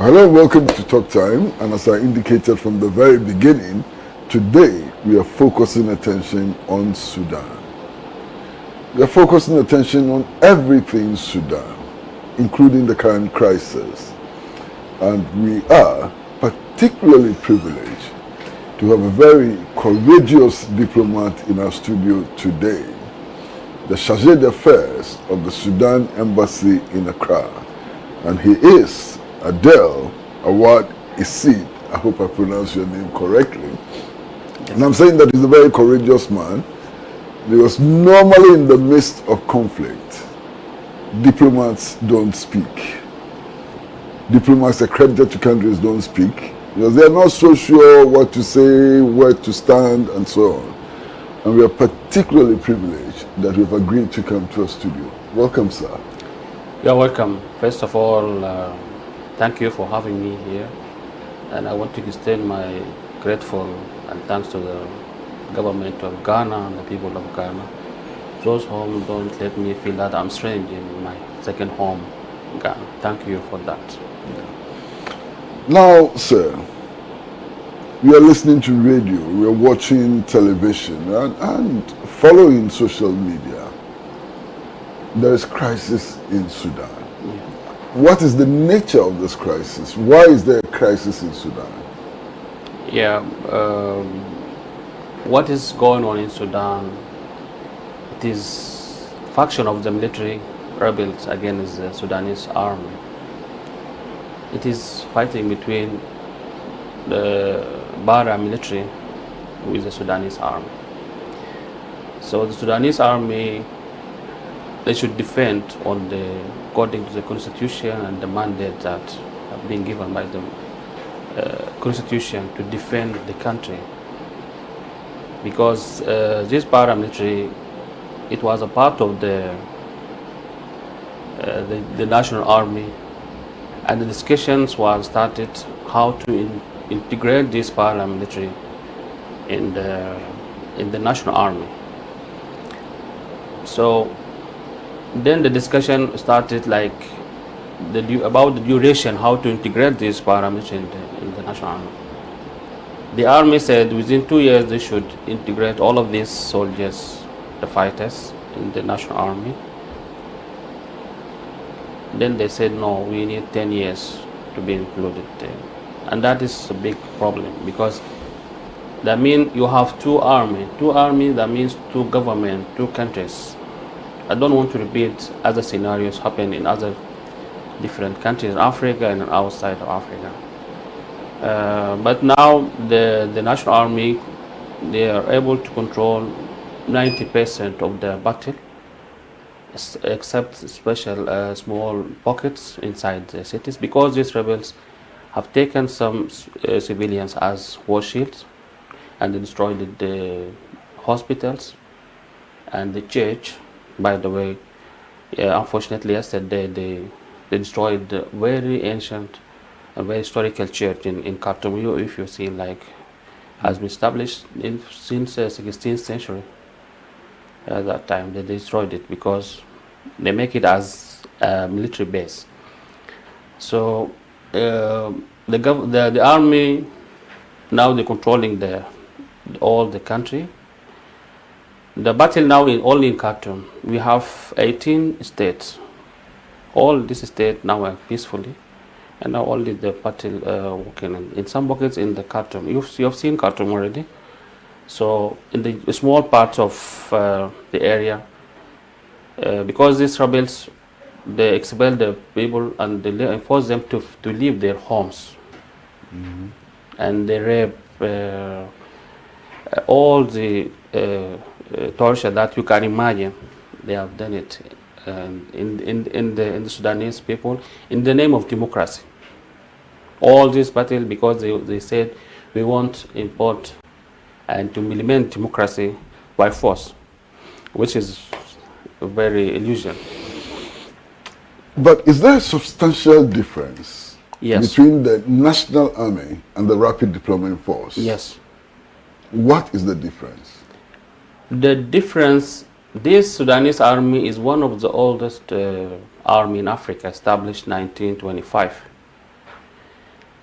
Hello, welcome to Talk Time. And as I indicated from the very beginning, today we are focusing attention on Sudan. We are focusing attention on everything Sudan, including the current crisis. And we are particularly privileged to have a very courageous diplomat in our studio today, the Chargé d'Affaires of the Sudan Embassy in Accra. And he is Adel Awad Isid. I hope I pronounced your name correctly. And I'm saying that he's a very courageous man, because normally in the midst of conflict, diplomats don't speak. Diplomats accredited to countries don't speak, because they're not so sure what to say, where to stand, and so on. And we are particularly privileged that we've agreed to come to our studio. Welcome, sir. You're welcome. First of all, thank you for having me here. And I want to extend my grateful and thanks to the government of Ghana and the people of Ghana. Those home don't let me feel that I'm strange in my second home, Ghana. Thank you for that. Now, sir, we are listening to radio, we are watching television, and following social media. There is crisis in Sudan. Yeah. What is the nature of this crisis? Why is there a crisis in Sudan? Yeah, what is going on in Sudan? It is faction of the military rebels against the Sudanese army. It is fighting between the paramilitary with the Sudanese army. So the Sudanese army, they should defend on the according to the constitution and the mandate that have been given by the constitution to defend the country. Because this paramilitary, it was a part of the national army, and the discussions were started how to integrate this paramilitary in the national army. So then the discussion started like about the duration, how to integrate this paramilitary in the national army. The army said within 2 years they should integrate all of these soldiers, the fighters, in the national army. Then they said no, we need 10 years to be included there. And that is a big problem, because that means you have two armies, that means two government, two countries. I don't want to repeat other scenarios happen in other different countries in Africa and outside of Africa. But now the national army, they are able to control 90% of the battle, except special small pockets inside the cities, because these rebels have taken some civilians as war shields, and they destroyed the hospitals and the church. By the way, unfortunately yesterday they destroyed the very ancient and very historical church in Khartoum. If you see, like, has been established since 16th century. At that time they destroyed it because they make it as a military base. So the army now they're controlling all the country. The battle now is only in Khartoum. We have 18 states. All these states now are peacefully, and now only the battle working in some pockets in the Khartoum. You've seen Khartoum already. So in the small parts of the area, because these rebels, they expel the people and they force them to leave their homes. Mm-hmm. And they rape all the torture that you can imagine. They have done it in the Sudanese people in the name of democracy. All this battle because they said we want import and to implement democracy by force, which is a very illusion. But is there a substantial difference between the National Army and the Rapid Deployment Force? Yes. What is the difference? The difference, this Sudanese army is one of the oldest army in Africa, established 1925.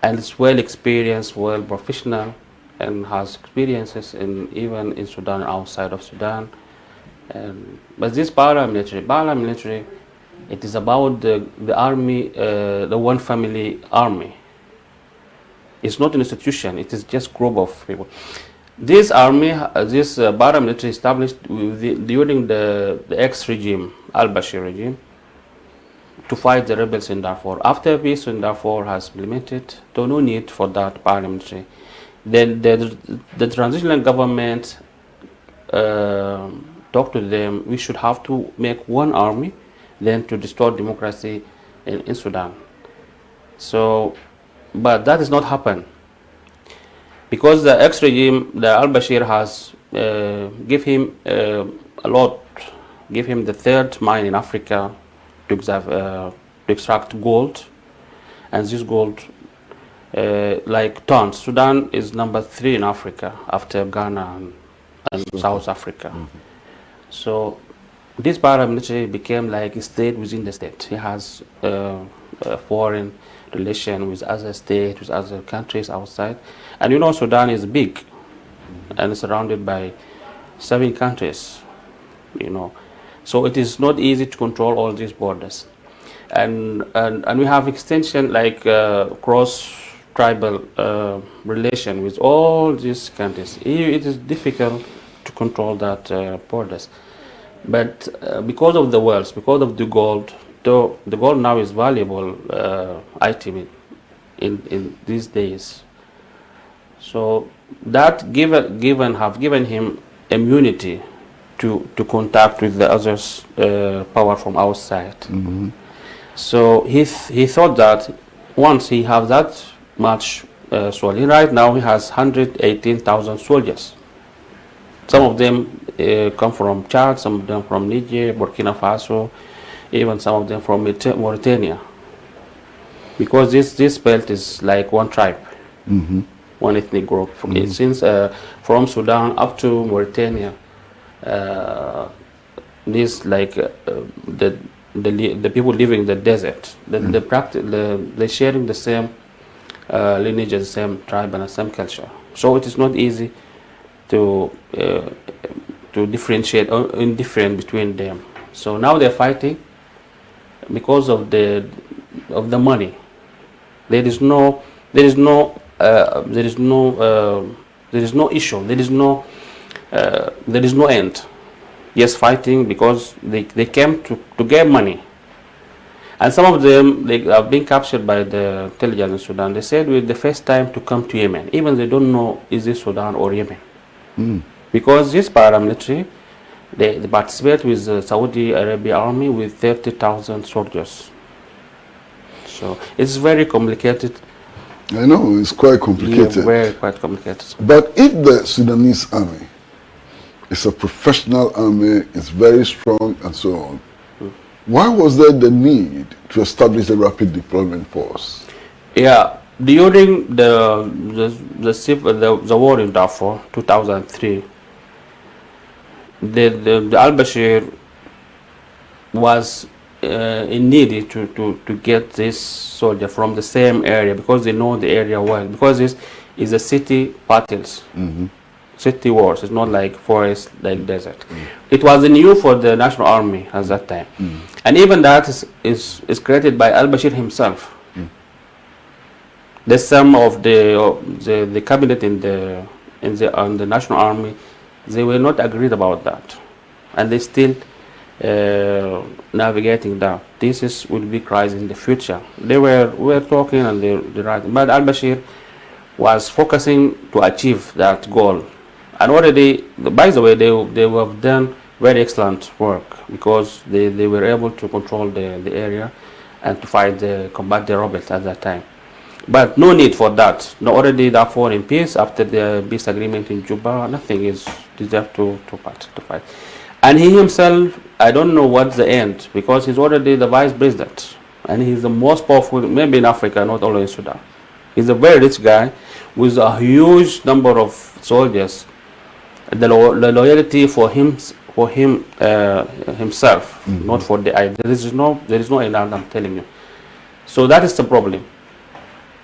and is well experienced, well professional, and has experiences even in Sudan, outside of Sudan. But this paramilitary, it is about the army, the one family army. It's not an institution, it is just group of people. This army, this paramilitary established during the ex-regime, al-Bashir regime, to fight the rebels in Darfur. After peace in Darfur has implemented, there no need for that paramilitary. Then the transitional government talked to them, we should have to make one army, then to restore democracy in Sudan. So, but that has not happened. Because the ex-regime, the al-Bashir has give him a lot, give him the third mine in Africa to extract gold, and this gold, like tons. Sudan is number 3 in Africa after Ghana and South Africa. So this paramilitary became like a state within the state. He has a foreign relation with other states, with other countries outside. And you know, Sudan is big and surrounded by 7 countries, you know. So it is not easy to control all these borders. And we have extension like cross-tribal relation with all these countries. It is difficult to control that borders. But because of the wealth, because of the gold, though the gold now is valuable item in these days. So that have given him immunity to contact with the others power from outside. So he thought that once he have that much soldiers, right now he has 118,000 soldiers. Some of them come from Chad, some of them from Niger, Burkina Faso, even some of them from Mauritania. Because this belt is like one tribe, one ethnic group. Since from Sudan up to Mauritania, this like the people living in the desert, they sharing the same lineage, the same tribe, and the same culture. So it is not easy to differentiate or indifferent between them. So now they're fighting because of the money. There is no issue. There is no end. Yes, fighting because they came to get money. And some of them, they are being captured by the intelligence in Sudan. They said we're the first time to come to Yemen. Even they don't know is this Sudan or Yemen. Because this paramilitary, they participate with the Saudi Arabia army with 30,000 soldiers. So it's very complicated. I know, it's quite complicated. Yeah, quite complicated. But if the Sudanese army is a professional army, it's very strong and so on, why was there the need to establish a rapid deployment force? Yeah, during the war in Darfur, 2003, the al-Bashir was in need to get this soldier from the same area because they know the area well. Because this is a city battles, city wars. It's not like forest, like desert. It was new for the national army at that time, and even that is created by al-Bashir himself. The some of the cabinet on the national army, they were not agreed about that, and they still navigating that. This will be crisis in the future. They were talking and they writing, but al-Bashir was focusing to achieve that goal. And already, by the way, they have done very excellent work because they were able to control the area and to combat the rebels at that time. But no need for that. No, already Darfur in peace after the peace agreement in Juba. Nothing is deserved to fight. And he himself, I don't know what's the end because he's already the vice president and he's the most powerful, maybe in Africa, not only in Sudan. He's a very rich guy with a huge number of soldiers. The loyalty for him himself, not for the idea. There is no end, I'm telling you. So that is the problem.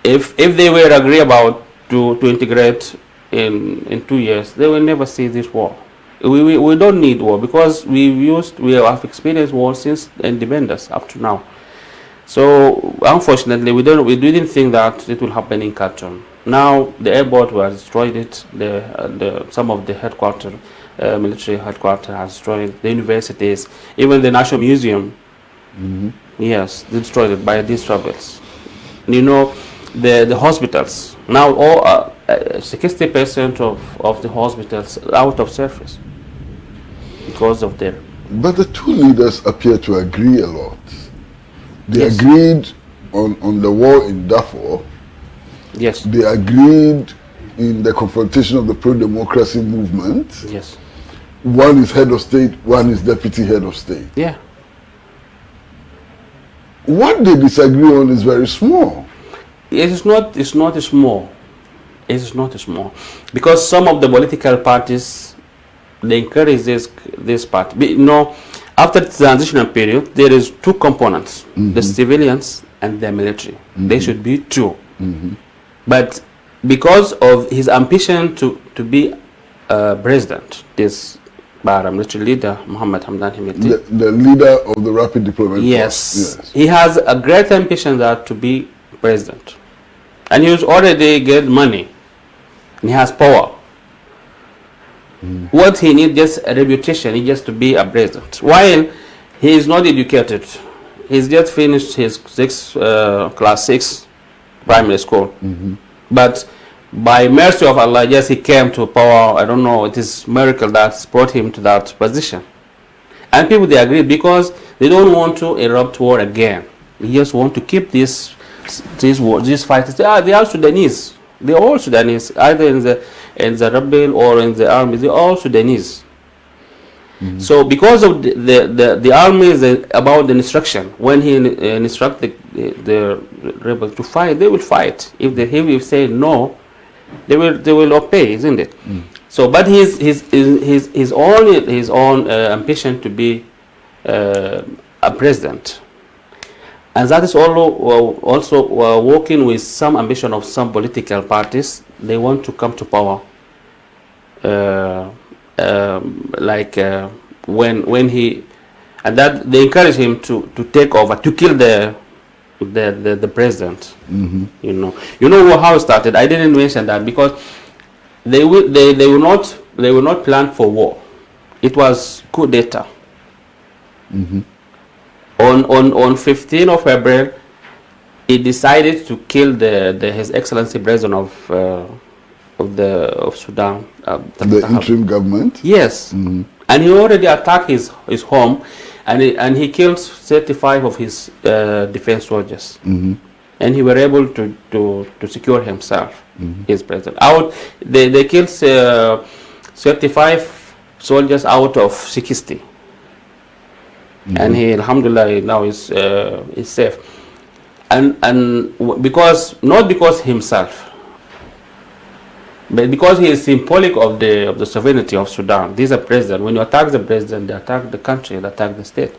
if they were agree about to integrate in 2 years, they will never see this war. We don't need war because we have experienced war since independence up to now. So unfortunately, we didn't think that it will happen in Khartoum. Now the airport was destroyed. Some of the headquarters, military headquarters, has destroyed. The universities, even the National Museum, yes, destroyed it by these rebels. You know, the hospitals now all 60% of the hospitals out of service because of their. But the two leaders appear to agree a lot. They Yes. agreed on the war in Darfur. Yes. They agreed in the confrontation of the pro-democracy movement. Yes. One is head of state, one is deputy head of state. Yeah. What they disagree on is very small. It's not small. It's not small because some of the political parties they encourage this part. You know, after the transitional period, there is two components: the civilians and the military. They should be two. But because of his ambition to be president, this military leader Mohammed Hamdan Himeti, The leader of the Rapid Deployment yes, Force. he has a great ambition that to be president, and he was already get money, and he has power. What he needs just a reputation, he just to be a president. While he is not educated, he's just finished his class 6 primary school. But by mercy of Allah, yes, he came to power. I don't know, it is miracle that brought him to that position. And people, they agree because they don't want to erupt war again. They just want to keep this war, these fighters. They are Sudanese. They are all Sudanese, either in the rebel or in the army. They are all Sudanese. So because of the army is about the instruction, when he instruct the rebel to fight, they will fight. If he say no, they will obey, isn't it? So, but his own ambition to be a president, and that is also working with some ambition of some political parties. They want to come to power. When he, and that they encourage him to take over, to kill the president. You know how it started. I didn't mention that because they will not plan for war. It was coup d'etat. On 15th of April, he decided to kill His Excellency President of Sudan, The interim government. Yes, and he already attacked his home, and he killed 35 of his defense soldiers, and he were able to secure himself, his president. They killed 35 soldiers out of 60, and he, alhamdulillah, now is safe, and not because himself, but because he is symbolic of the sovereignty of Sudan. This is a president. When you attack the president, they attack the country, they attack the state.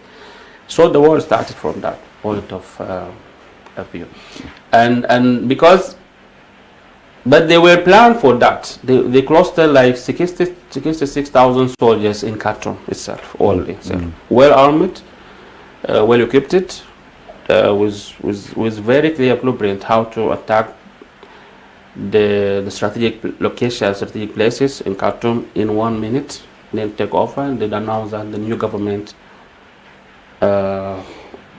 So the war started from that point of view, and because, but they were planned for that. They clustered like 66,000 soldiers in Khartoum itself, only well armed, well equipped, with very clear blueprint how to attack the strategic locations, strategic places in Khartoum in 1 minute, then take over, and then announce that the new government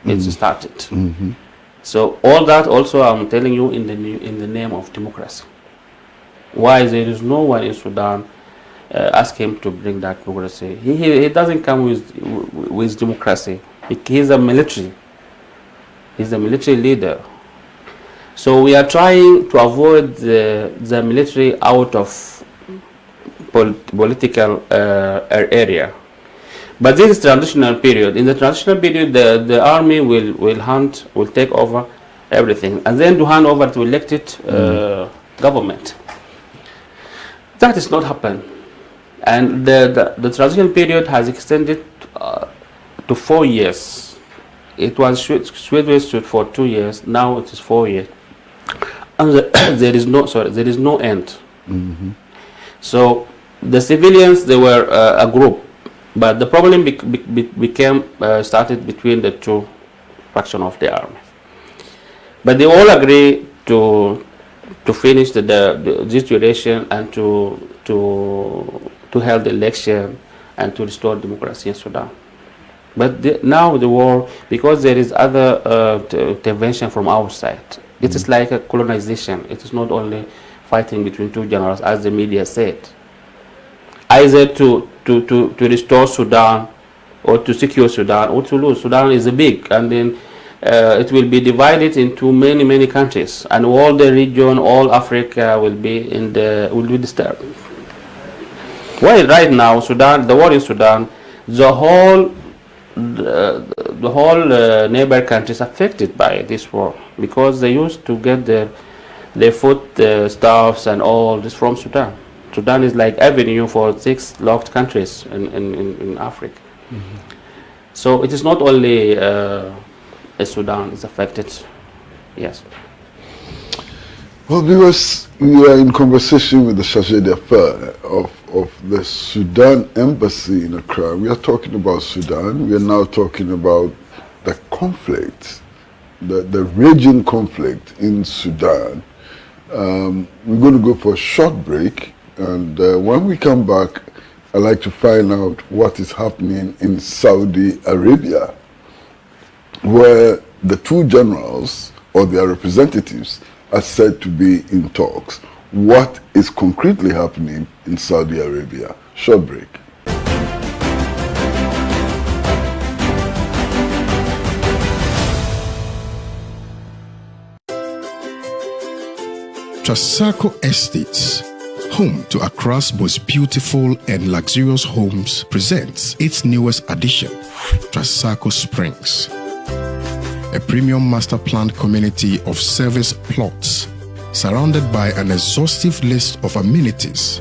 is started. So all that also, I'm telling you, in the name of democracy. Why there is no one in Sudan ask him to bring that democracy? He doesn't come with democracy. He's a military. He's a military leader. So we are trying to avoid the military out of political area. But this is transitional period. In the transitional period, the army will take over everything, and then to hand over to elected government. That is not happen, and the transitional period has extended to 4 years. It was should for 2 years. Now it is 4 years. and there is no end. So the civilians, they were a group, but the problem became started between the two factions of the army. But they all agree to finish the situation and to hold the election and to restore democracy in Sudan. But now the war, because there is other intervention from outside, it is like a colonization. It is not only fighting between two generals, as the media said. Either to restore Sudan, or to secure Sudan, or to lose. Sudan is big, and then it will be divided into many countries, and all the region, all Africa will be disturbed. Well, right now, Sudan, the war in Sudan, the whole neighbor countries affected by this war, because they used to get their food stuffs and all this from Sudan. Sudan is like avenue for 6 locked countries in Africa. So it is not only Sudan is affected. Yes. Well, because we are in conversation with the Chargé d'Affaires of the Sudan embassy in Accra. We are talking about Sudan. We are now talking about the conflict, the raging conflict in Sudan. We're going to go for a short break, and when we come back, I'd like to find out what is happening in Saudi Arabia, where the two generals or their representatives are said to be in talks. What is concretely happening in Saudi Arabia? Short break. Trasacco Estates, home to Accra's most beautiful and luxurious homes, presents its newest addition, Trasacco Springs, a premium master planned community of service plots surrounded by an exhaustive list of amenities.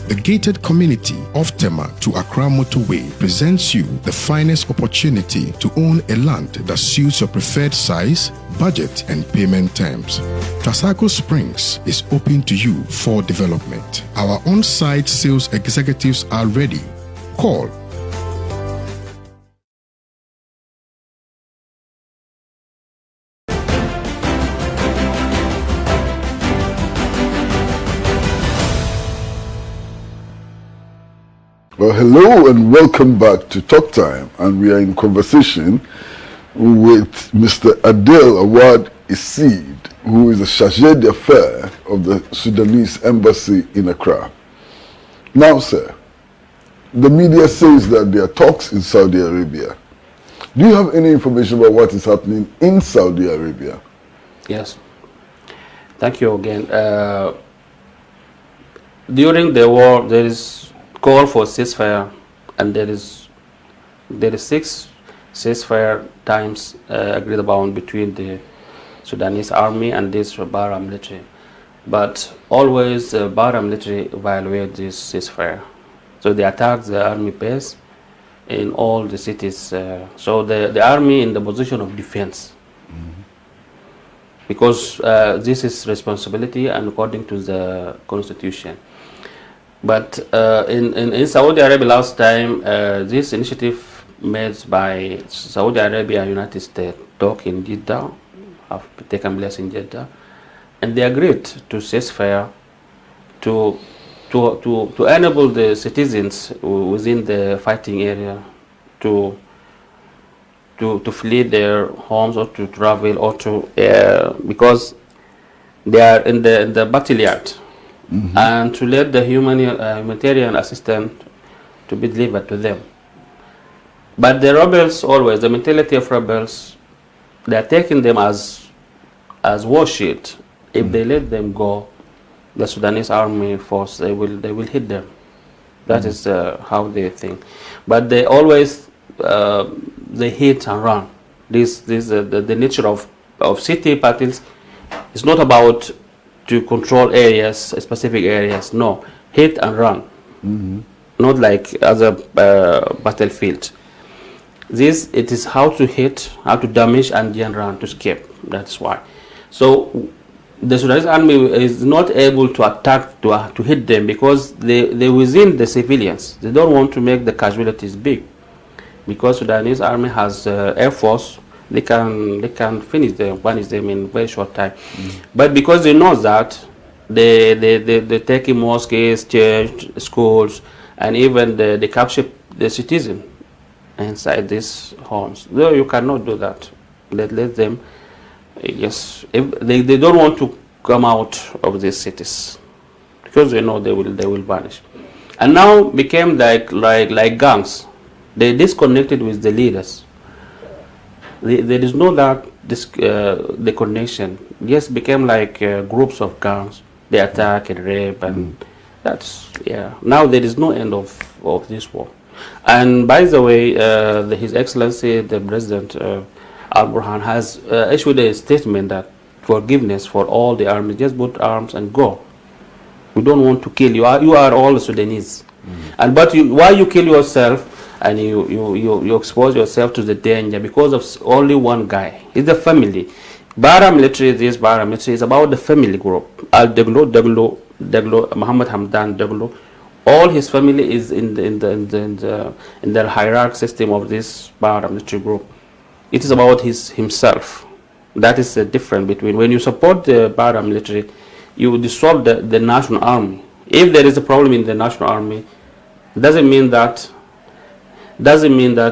The gated community of Tema to Accra Motorway presents you the finest opportunity to own a land that suits your preferred size, budget, and payment terms. Trasacco Springs is open to you for development. Our on-site sales executives are ready. Call Well, hello and welcome back to Talk Time, and we are in conversation with Mr. Adil Awad Isid, who is the Chargé d'Affaires of the Sudanese embassy in Accra. Now, sir, the media says that there are talks in Saudi Arabia. Do you have any information about what is happening in Saudi Arabia? Yes. Thank you again. During the war, there is call for ceasefire, and there is 6 ceasefire times agreed upon between the Sudanese army and this Bara military. But always Bara military violate this ceasefire. So they attack the army base in all the cities. So the army in the position of defense. Because this is responsibility and according to the constitution. But in Saudi Arabia last time, this initiative made by Saudi Arabia and United States talk in Jeddah, have taken place in Jeddah, and they agreed to ceasefire to enable the citizens within the fighting area to flee their homes or to travel or to because they are in the battle yard. And to let the humanitarian assistance to be delivered to them. But the rebels always, the mentality of rebels, they are taking them as war shield. If they let them go, the Sudanese army force, they will hit them. That is how they think. But they always they hit and run. This the nature of city battles. It's not about to control areas, specific areas. No, hit and run. Not like other battlefield. It is how to hit, how to damage, and then run to escape. That's why. So the Sudanese army is not able to attack, to hit them, because they within the civilians. They don't want to make the casualties big, because Sudanese army has air force. They can finish them, punish them in very short time. But because they know that they take in mosques, church, schools, and even they capture the citizen inside these homes. No, you cannot do that. Let them. Yes, if they don't want to come out of these cities, because they know they will vanish. And now became like gangs. They disconnected with the leaders. There is no that the connection. Yes, became like groups of gangs. They attack and rape, and that's Now there is no end of this war. And by the way, His Excellency the President Al-Burhan has issued a statement that forgiveness for all the armies. Just put arms and go. We don't want to kill you. You are all Sudanese, and but why you kill yourself and you expose yourself to the danger because of only one guy? It's the family. Paramilitary, this paramilitary is about the family group. Daglo, Muhammad Hamdan Daglo, all his family is in the hierarchy system of this paramilitary group. It is about himself. That is the difference between when you support the paramilitary, you dissolve the national army. If there is a problem in the national army, doesn't mean that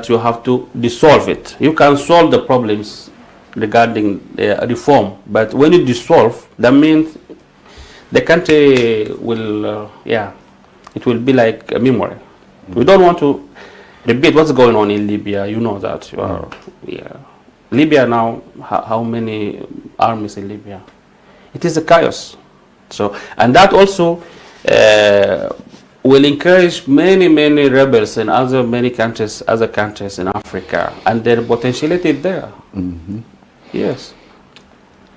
you have to dissolve it. You can solve the problems regarding reform, but when you dissolve, that means the country will it will be like a memory. We don't want to repeat what's going on in Libya. You know that. Libya now, how many armies in Libya? It is a chaos. So, and that also will encourage many rebels in other countries in Africa, and their potentiality is there. Yes.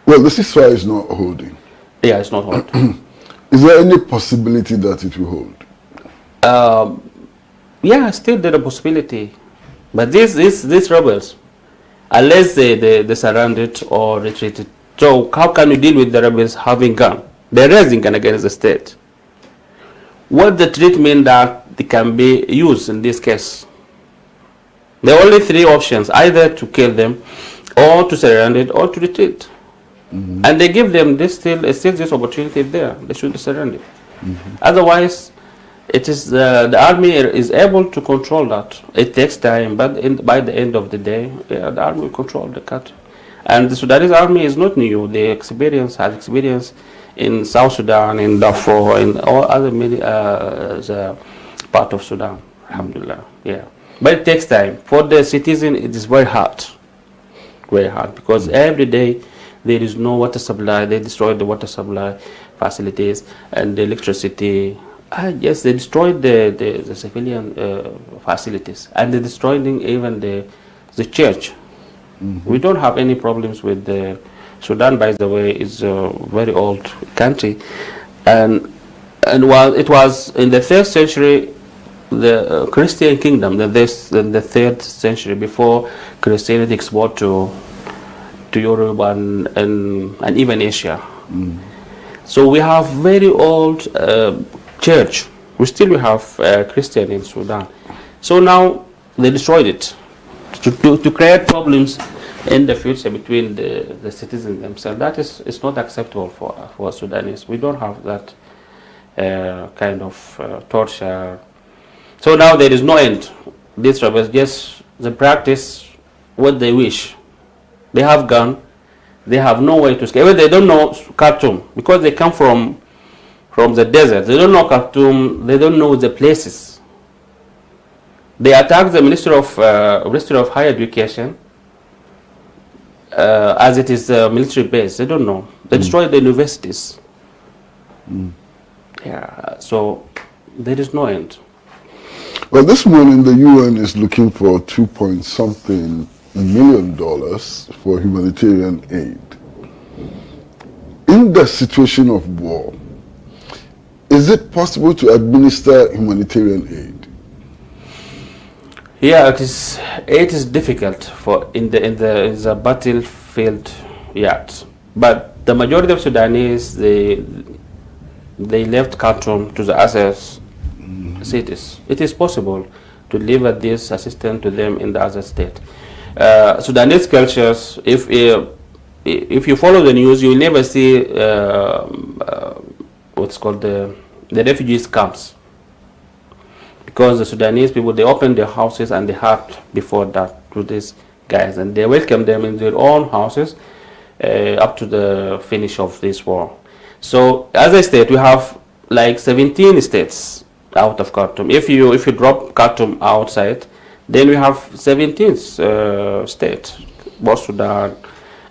Well, the ceasefire is not holding. Yeah, it's not holding. Is there any possibility that it will hold? Yeah, still there is a possibility, but these rebels, unless they surrendered or retreated. So how can you deal with the rebels having gun? They're raising gun against the state. What the treatment that they can be used in this case? There are only three options: either to kill them, or to surrender, or to retreat. And they give them still this opportunity there. They should surrender. Otherwise, it is the army is able to control that. It takes time, but by the end of the day, the army will control the country. And the Sudanese army is not new. They has experience in South Sudan, in Darfur, in all other many part of Sudan. Alhamdulillah. Yeah, but it takes time. For the citizen, it is very hard, because every day there is no water supply. They destroy the water supply facilities and the electricity. Yes, they destroyed the civilian facilities, and they're destroying even the church. We don't have any problems with the Sudan. By the way, is a very old country, and while it was in the 3rd century, the Christian kingdom, the 3rd century, before Christianity exported to Europe and even Asia. So we have very old church. We have Christian in Sudan. So now they destroyed it to create problems in the future between the citizens themselves. That is not acceptable for Sudanese. We don't have that kind of torture. So now there is no end. These rebels just they practice what they wish. They have gun. They have no way to escape. They don't know Khartoum because they come from the desert. They don't know Khartoum. They don't know the places. They attack the Ministry of Higher Education as it is a military base. They don't know. They destroy the universities. Yeah. So there is no end. Well, this morning the UN is looking for $2.something million for humanitarian aid. In the situation of war, is it possible to administer humanitarian aid? Yeah, it is difficult in the battlefield yet, but the majority of Sudanese, they left Khartoum to the other cities. It is possible to deliver this assistance to them in the other state. Sudanese cultures, if you follow the news, you will never see what's called the refugees camps, because the Sudanese people, they open their houses and they helped before that to these guys, and they welcome them in their own houses up to the finish of this war. So as I said, we have like 17 states out of Khartoum. If you drop Khartoum outside, then we have 17 states, both Sudan,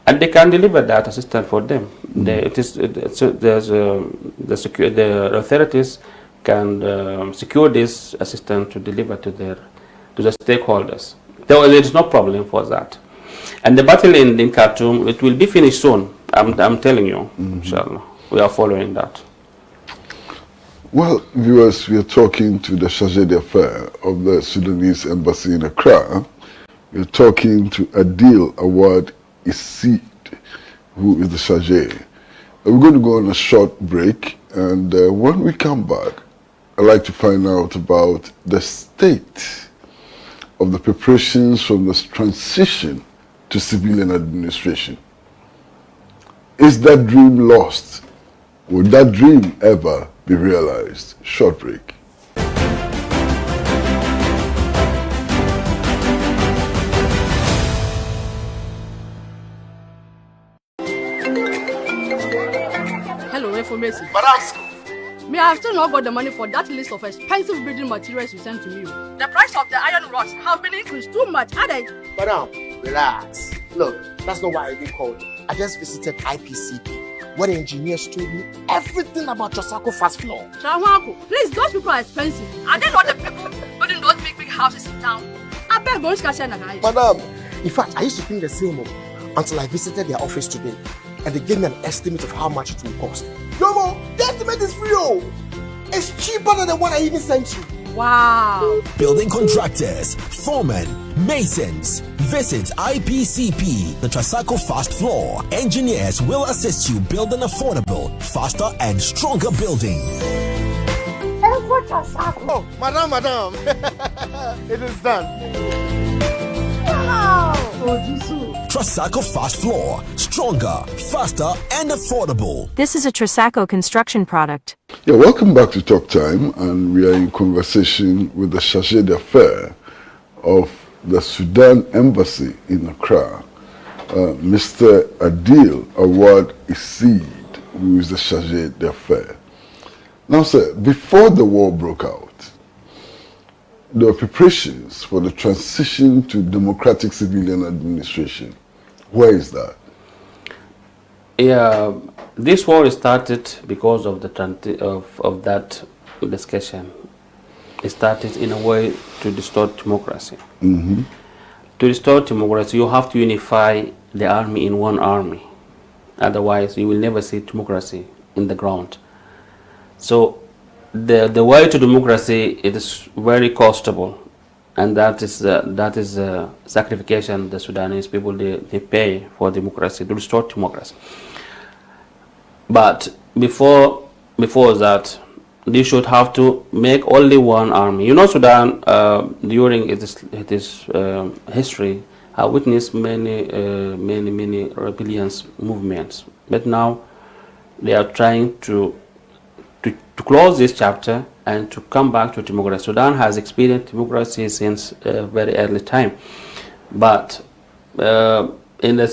and they can deliver that assistance for them. The authorities can secure this assistance to deliver to the stakeholders. There is no problem for that. And the battle in Khartoum, it will be finished soon. I'm telling you, inshallah. We are following that. Well, viewers, we are talking to the Chargé d'Affaires of the Sudanese Embassy in Accra. We are talking to Adil Awad Isid, who is the Chargé. We're going to go on a short break, and when we come back, I'd like to find out about the state of the preparations from this transition to civilian administration. Is that dream lost? Would that dream ever be realized? Short break. Hello, information. Madam, Me, I have still not got the money for that list of expensive building materials you sent to me. The price of the iron rods have been increased too much, had I? madam, relax. Look, that's not why I did call you. I just visited IPCP, where the engineers told me everything about Trasacco fast floor. Shawako, please, those people are expensive. Are they not the people building those big houses in town? I beg Bonus Kashana, guys. Madam, in fact, I used to think the same until I visited their office today, and they gave me an estimate of how much it will cost. No, the estimate is real. It's cheaper than the one I even sent you. Wow. Building contractors, foremen, masons. Visit IPCP, the Trasacco Fast Floor. Engineers will assist you build an affordable, faster and stronger building. Oh, madam. It is done. Wow. Trasacco Fast Floor. Stronger, faster and affordable. This is a Trasacco construction product. Yeah, welcome back to Talk Time, and we are in conversation with the Chargé d'Affaires of the Sudan Embassy in Accra, Mr. Adil Awad Isid, who is the Chargé d'Affaires. Now, sir, before the war broke out, there were preparations for the transition to democratic civilian administration. Where is that? Yeah, this war started because of of that discussion. It started in a way to distort democracy. To distort democracy, you have to unify the army in one army. Otherwise, you will never see democracy in the ground. So the way to democracy, it is very costable, and that is sacrification the Sudanese people they pay for democracy, to restore democracy. But before that, they should have to make only one army. You know, Sudan during its history have witnessed many rebellions movements, but now they are trying to close this chapter and to come back to democracy. Sudan has experienced democracy since a very early time, but in the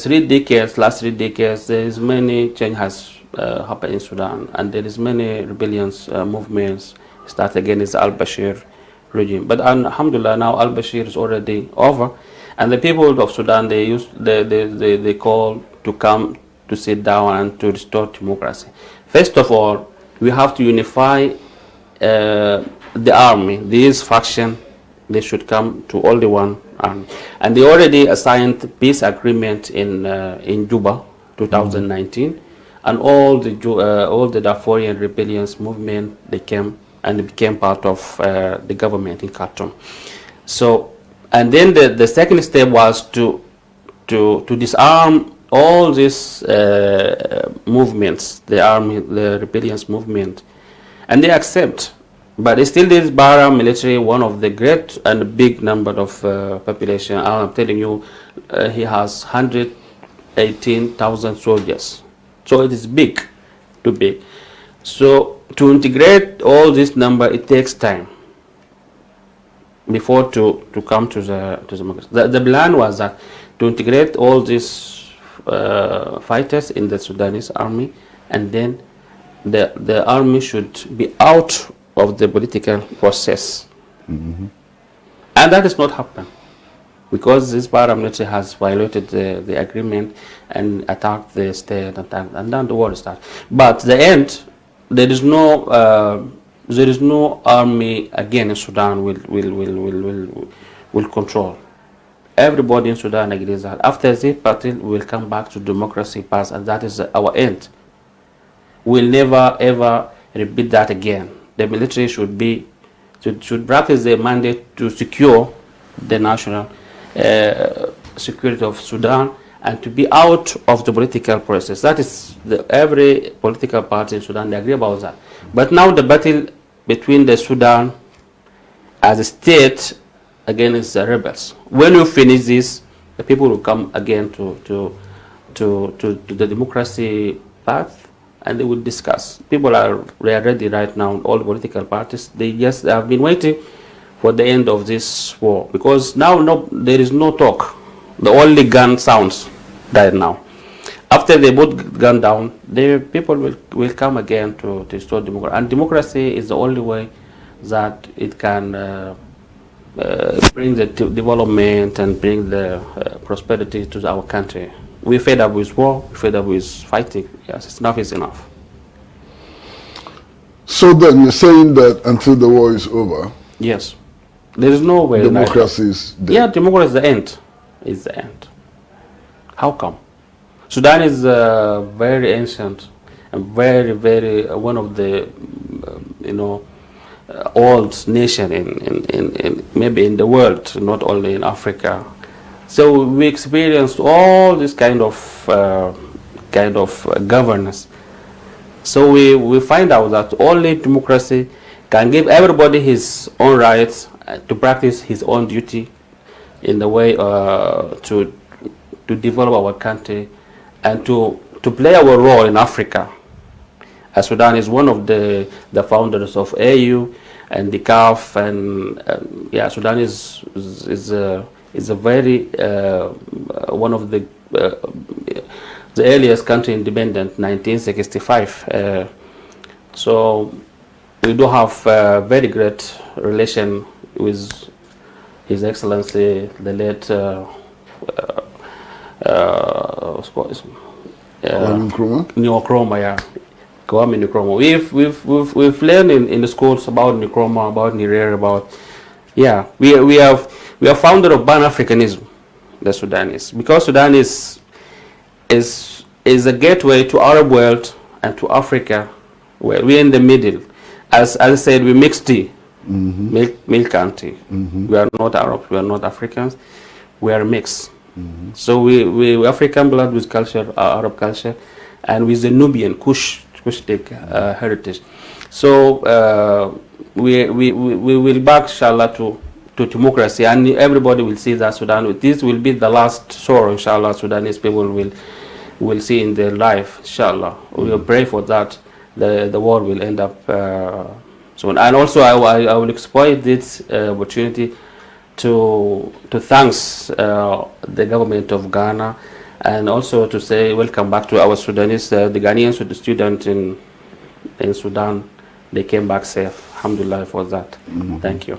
last 3 decades, there is many change has happened in Sudan, and there is many rebellions movements start against the al-Bashir regime. But alhamdulillah, now al-Bashir is already over, and the people of Sudan they call to come to sit down and to restore democracy. First of all, we have to unify the army. These factions, they should come to only one army, and they already signed peace agreement in Juba, 2019, and all the Darfurian rebellions movement, they came and became part of the government in Khartoum. So, and then the second step was to disarm all these movements, the army, the rebellions movement, and they accept. But still, this paramilitary, one of the great and big number of population. I'm telling you, he has 118,000 soldiers. So it is big, too big. So to integrate all this number, it takes time before to come to the democracy. The plan was that to integrate all these fighters in the Sudanese army, and then the army should be out of the political process. And that has not happened because this paramilitary has violated the agreement and attacked the state, and then the war starts. But the end, there is no army again in Sudan will control. Everybody in Sudan agrees that after this party will come back to democracy path, and that is our end. We'll never ever repeat that again. The military should practice their mandate to secure the national security of Sudan and to be out of the political process. That is every political party in Sudan, they agree about that. But now the battle between the Sudan as a state against the rebels. When you finish this, the people will come again to the democracy path, and they will discuss. People are ready right now, all the political parties. They have been waiting for the end of this war, because now there is no talk. The only gun sounds right now. After they put gun down, the people will come again to restore democracy. And democracy is the only way that it can bring the development and bring the prosperity to our country. We're fed up with war, we're fed up with fighting. Yes, enough is enough. So then you're saying that until the war is over, yes, there is no way. Democracy is dead. Yeah, democracy is the end. It's the end. How come? Sudan is very ancient and very, very one of the old nation in maybe in the world, not only in Africa. So we experienced all this kind of governance. So we find out that only democracy can give everybody his own rights to practice his own duty in the way to develop our country and to play our role in Africa. As Sudan is one of the founders of AU and the CAF, and Sudan is a very one of the earliest country independent, 1965. So we do have a very great relation with His Excellency the late Nkrumah, yeah. Kwame Nkrumah. We've learned in the schools about Nkrumah, about Nyerere, about we are founder of Pan-Africanism, the Sudanese, because Sudan is a gateway to Arab world and to Africa. Where we're in the middle. As I said, we mix tea, milk and tea. We are not Arabs, we are not Africans, we are mixed. So we African blood with culture, Arab culture, and with the Nubian Kushtic heritage. So we will back, inshallah, to democracy, and everybody will see that Sudan. This will be the last sorrow, inshallah, Sudanese people will see in their life, inshallah. We will pray for that. The war will end up soon. And also, I will exploit this opportunity to thank the government of Ghana, and also to say welcome back to our Sudanese, the Ghanaian students in Sudan. They came back safe. Alhamdulillah for that. Thank you.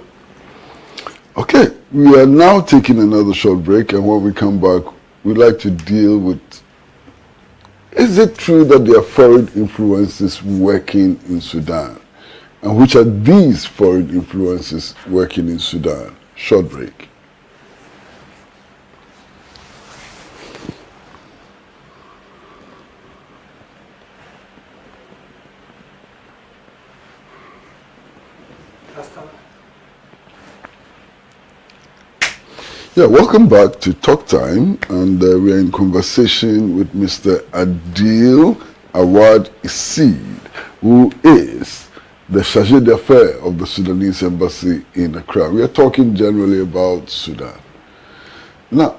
Okay, we are now taking another short break, and when we come back, we'd like to deal with, is it true that there are foreign influences working in Sudan? And which are these foreign influences working in Sudan? Short break. Yeah, welcome back to Talk Time, and we are in conversation with Mr. Adil Awad Isid, who is the chargé d'affaires of the Sudanese embassy in Accra. We are talking generally about Sudan. Now,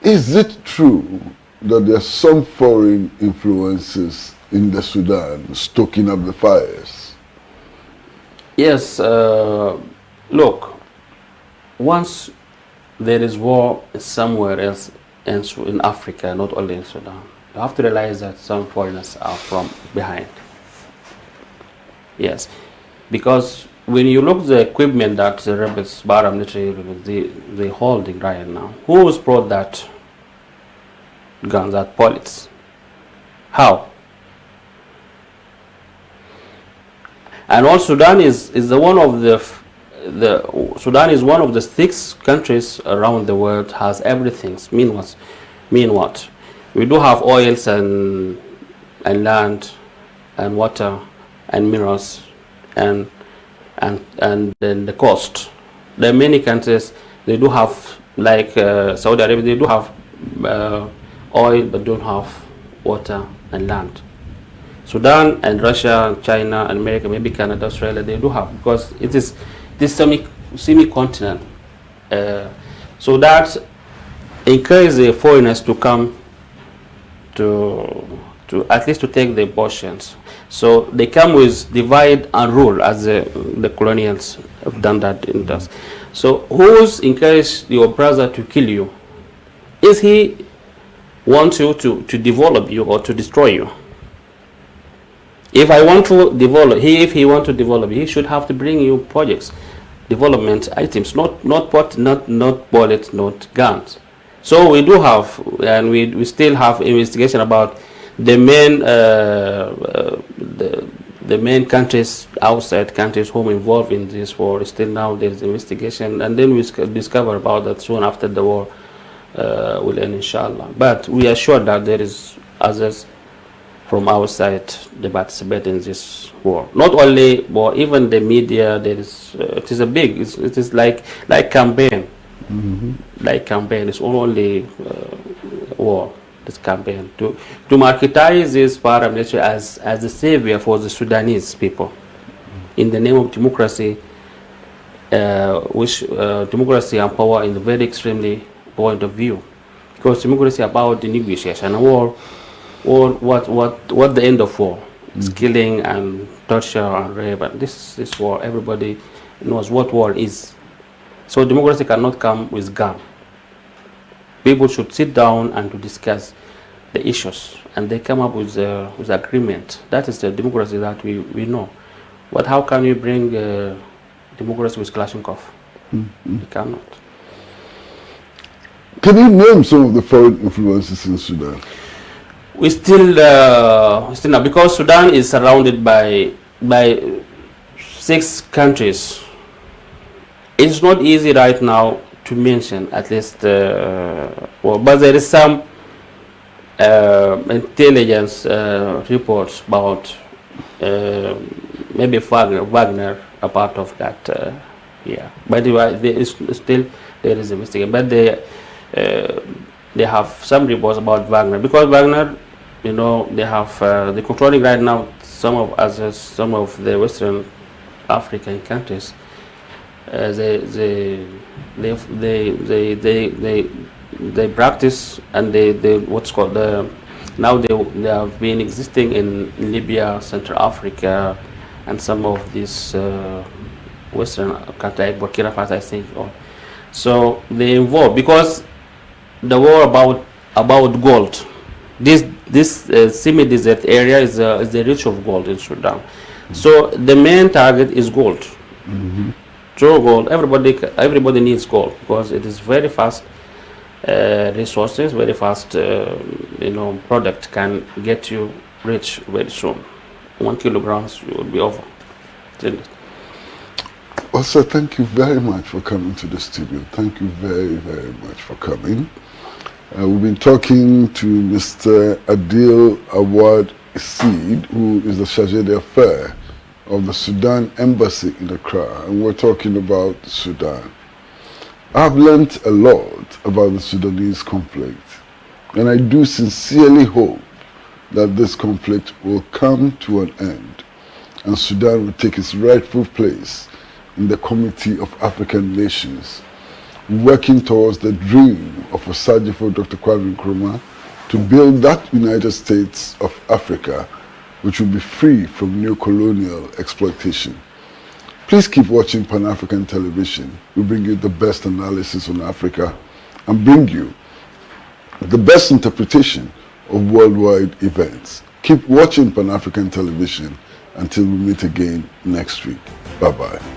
is it true that there are some foreign influences in the Sudan stoking up the fires? Yes, look, once there is war somewhere else in Africa, not only in Sudan, you have to realize that some foreigners are from behind. Yes, because when you look at the equipment that the rebels, paramilitary rebels, they holding right now, who's brought that guns, that bullets? How? And all Sudan is the one of Sudan is one of the 6 countries around the world has everything. Mean what? We do have oils and land and water and minerals and then the coast. There are many countries, they do have, like Saudi Arabia, they do have oil but don't have water and land. Sudan and Russia and China and America, maybe Canada, Australia, they do have, because it is this semi-continent. So that encourages the foreigners to come to at least to take the portions. So they come with divide and rule, as the colonials have done that in us. So who's encouraged your brother to kill you? Is he want you to develop you or to destroy you? If I want to develop, if he want to develop, he should have to bring you projects, development items, not bullets, not guns. So we do have, and we still have investigation about the main countries, outside countries who are involved in this war. Still now there is investigation, and then we discover about that soon after the war will end, inshallah. But we are sure that there is others from our side they participate in this war. Not only, but even the media. There is it is a big. It is like campaign. Mm-hmm. Like campaign. It's only war. This campaign to marketize this paramilitary as the savior for the Sudanese people, in the name of democracy, which democracy and power in the very extremely point of view, because democracy about the negotiation and war. Or what the end of war is, killing and torture and rape, and this war, everybody knows what war is. So democracy cannot come with gun. People should sit down and to discuss the issues, and they come up with agreement. That is the democracy that we know. But how can you bring democracy with Kalashnikov? You cannot. Can you name some of the foreign influences in Sudan? We still not, because Sudan is surrounded by 6 countries. It's not easy right now to mention, at least, but there is some intelligence reports about maybe Wagner a part of that. Yeah, but there is a mistake. But they have some reports about Wagner, because Wagner, they have they're controlling right now some of the Western African countries. They practice, and they what's called now they have been existing in Libya, Central Africa, and some of these Western countries, like Burkina Faso, I think. So they involved, because the war about gold. This semi-desert area is the rich of gold in Sudan. So the main target is gold. Mm-hmm. True gold. Everybody needs gold, because it is very fast resources, very fast product, can get you rich very soon. 1 kilogram will be over. Well, sir, thank you very much for coming to the studio. Thank you very, very much for coming. We've been talking to Mr. Adil Awad Isid, who is the chargé d'affaires of the Sudan embassy in Accra, and we're talking about Sudan. I've learned a lot about the Sudanese conflict, and I do sincerely hope that this conflict will come to an end and Sudan will take its rightful place in the Committee of African Nations, working towards the dream of Osajifo Dr. Kwame Nkrumah to build that United States of Africa which will be free from neo-colonial exploitation. Please keep watching Pan-African Television. We bring you the best analysis on Africa and bring you the best interpretation of worldwide events. Keep watching Pan-African Television until we meet again next week. Bye-bye.